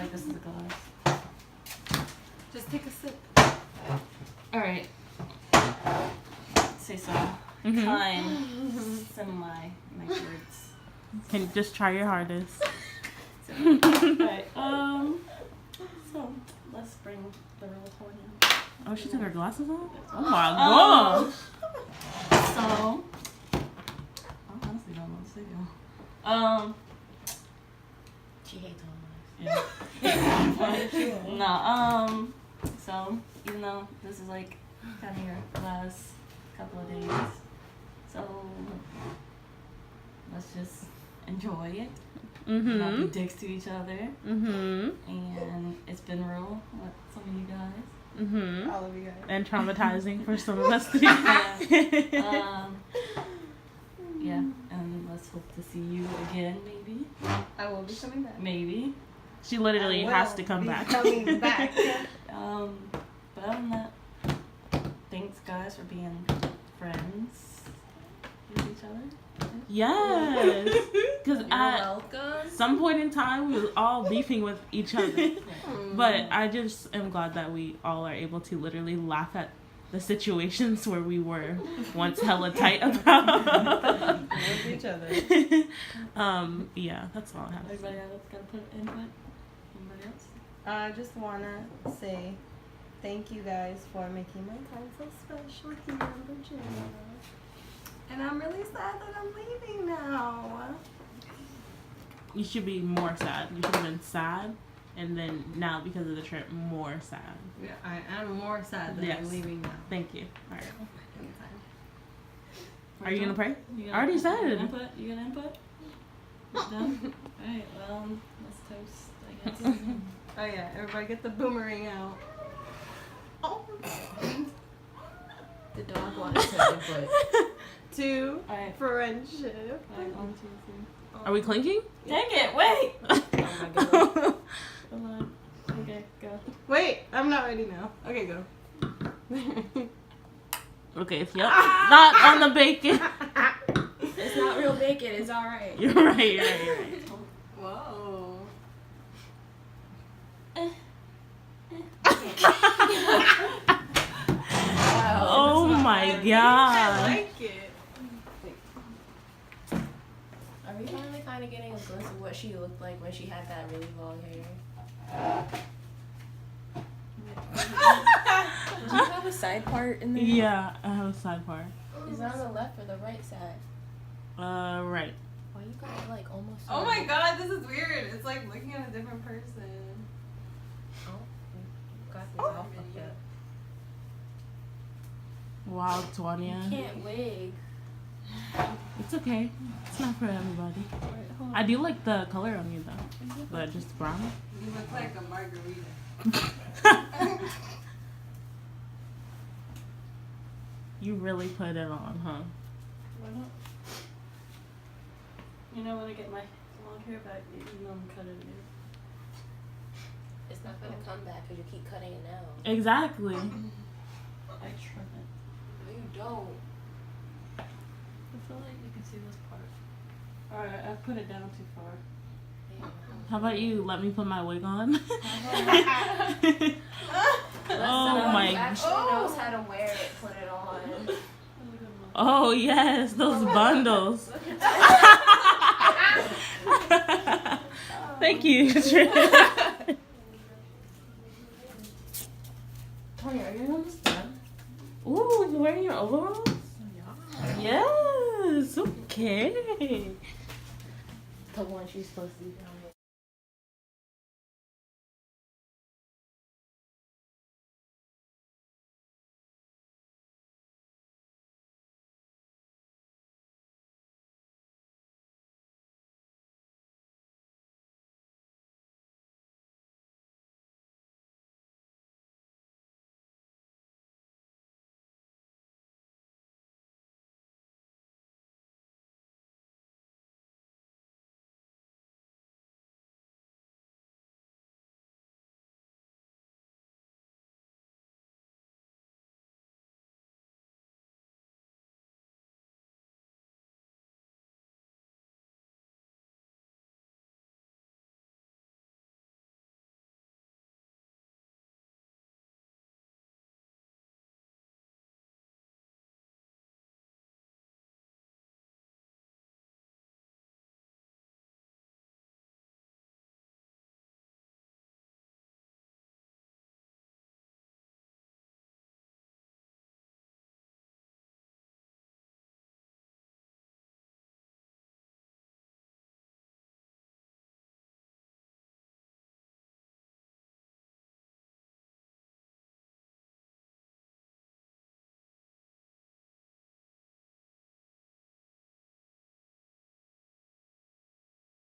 like this is a glass. Just take a sip. Alright. Say some kind, nice words. Can you just try your hardest? Alright, so let's bring the real toy in. Oh, she took her glasses off? Oh my god. So, I honestly don't know what to say. She hates all Yeah. No, so, even though this is like kind of your last couple of days, so let's just enjoy it. Not be dicks to each other. And it's been real with some of you guys. All of you guys. And traumatizing for some of us too. Yeah, and let's hope to see you again, maybe. I will be coming back. Maybe. She literally has to come back. Coming back. But other than that, thanks guys for being friends with each other. Yes. Because at welcome. some point in time, we were all beefing with each other. But I just am glad that we all are able to literally laugh at the situations where we were once hella tight about. With each other. Yeah, that's all I have. Everybody else got to put input? Anybody else? I just want to say thank you guys for making my time so special here in Virginia. And I'm really sad that I'm leaving now. You should be more sad. You should have been sad, and then now because of the trip, more sad. Yeah, I am more sad that Yes. I'm leaving now. Thank you. All right. Anytime. Are you gonna pray? You I already You said. gonna input? You gonna input? Done? Alright, well, let's toast, I guess. Oh yeah, everybody get the boomerang out. Oh. The dog wanted to input. To Alright. friendship. Alright, 1, 2, 3. Are we clinking? Dang it, wait! Oh my god. Hold on. Okay, go. Wait, I'm not ready now. Okay, go. Okay, yep. Not on the bacon. It's not real bacon, it's alright. You're right, you're right. Whoa. Wow. Oh my I god. like it. Are we finally kind of getting a glimpse of what she looked like when she had that really long hair? Do you have a side part in there? Yeah, I have a side part. Is it on the left or the right side? Right. Why you got it like almost? Oh my god, this is weird. It's like looking at a different person. Oh, you got this all fucked up. Wow, Twania. Can't wig. It's okay. It's not for everybody. Hold I do like the color on you though. But just brown. You look like a margarita. You really put it on, huh? Why not? You know, when I get my long hair back, you know I'm cutting it. It's not gonna come back because you keep cutting it now. Exactly. I trim it. No, you don't. I feel like you can see this part. Alright, I put it down too far. How about you let me put my wig on? Let's Oh my- who actually knows how to wear it, put it on. Oh yes, those bundles. Thank you. Tony, are you understand? Ooh, you wearing your overalls? Yes. Okay. The one she's supposed to be down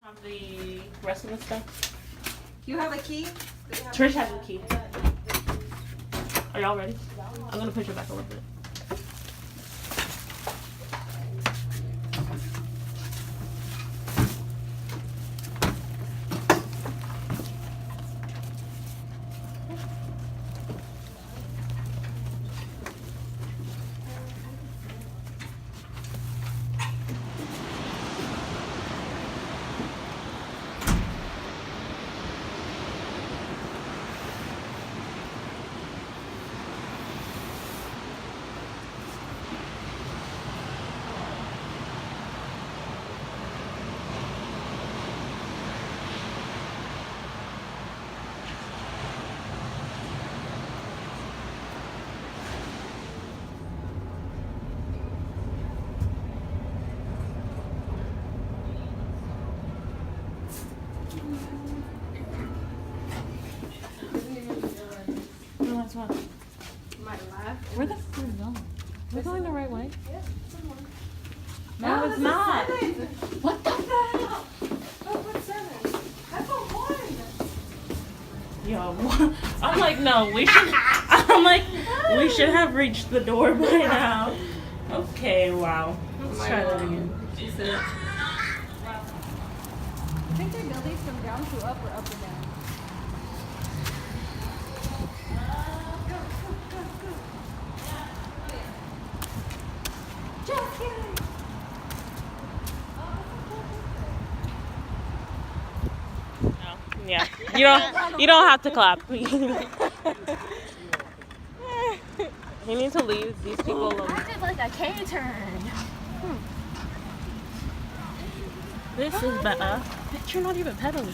Have the rest of the stuff. You have a key? Trish has a key. Are y'all ready? I'm gonna push it back a little bit. No, that's what. My laugh. Where the fuck are we going? We're going the right way. Yeah. No, it's not. What the hell? Oh, what's 7? I got 1. Yo, I'm like, no, we should. I'm like, we should have reached the door by now. Okay, wow. Let's try that again. She said. I think they're building from down to up or up or down. Just kidding. Yeah, you don't have to clap. You need to leave these people alone. I did like a K-turn. This is better. But you're not even pedaling.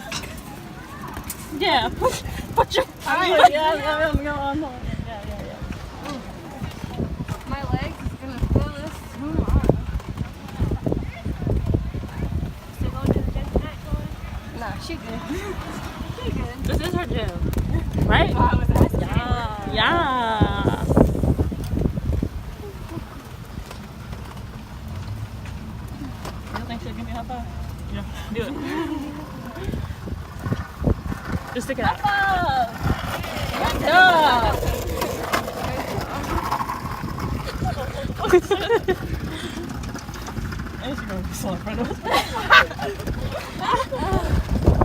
Yeah, put your. Yeah. My legs is gonna feel this tomorrow. Still going to the gym tonight, Nah, she good. She good. This is her gym, right? I was asking. Yeah. You think she'll give me a high five? Yeah, do it. Just stick it out.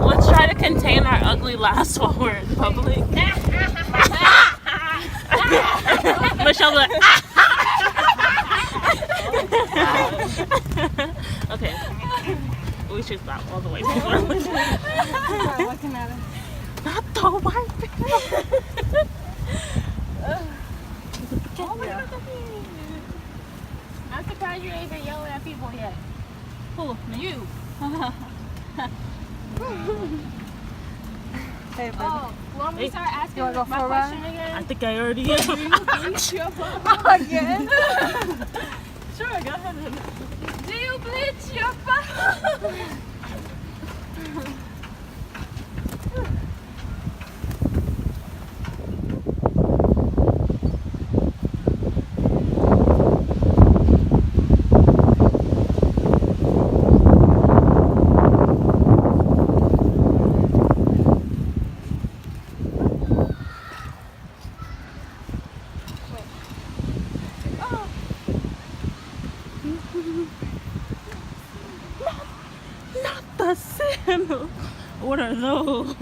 Let's try to contain our ugly laughs while we're in public. Michelle, be like, okay. We should stop all the way. Looking at it. Not the white people. I'm surprised you ain't been yelling at people yet. Who? You. Hey, baby. Oh, want me to start asking You wanna go my for a question ride? I again? think I already am. Again? Sure, go ahead. Do you bleach your butt? Not the sandal. What are those?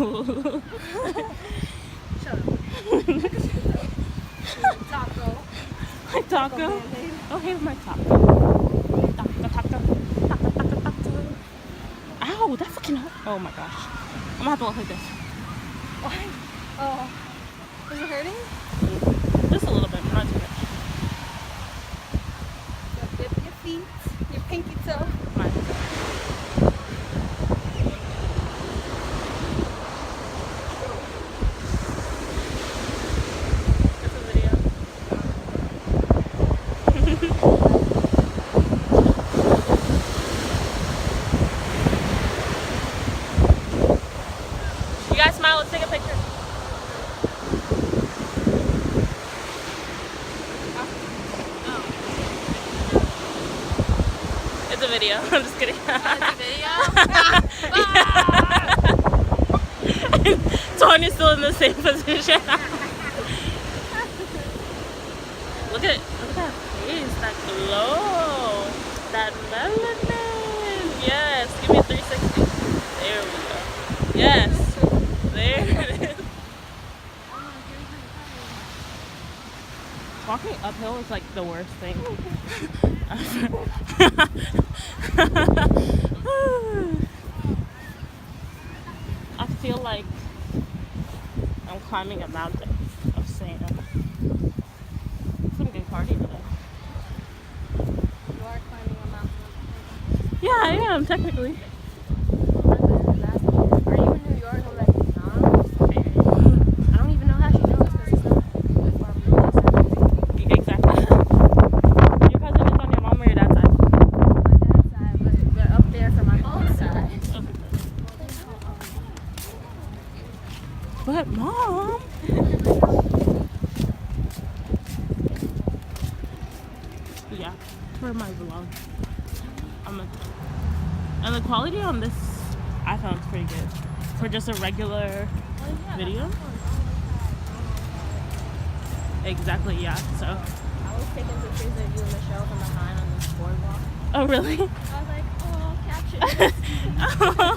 Taco. My taco. Oh, here's my taco. Taco. Ow, that fucking hurt. Oh my gosh. I'm gonna have to look like this. Why? Oh. Is it hurting? Just a little bit, not too much. Dip your feet, your pinky toe. Mine. It's a video. You guys smile, let's take a picture. It's a video. I'm just kidding. Tanya's still in the same position. Look at that face, that glow, that melanin. Yes, give me a 360. There we go. Yes, there it is. Walking uphill is like the worst thing. I feel like I'm climbing a mountain of sand. Some good cardio today. You are climbing a mountain. Yeah, I am technically. Are you in New York? I'm like, nah. I don't even know how she knows because it's not that far from us. Exactly. Your cousin is on your mom or your dad's side? My dad's side, but they're up there for my mom's side. But mom. Yeah, for my vlog. And the quality on this iPhone is pretty good for just a regular video. Exactly, yeah. So. I was taking pictures of you and Michelle from behind on this boardwalk. Oh really? I was like, oh, caption.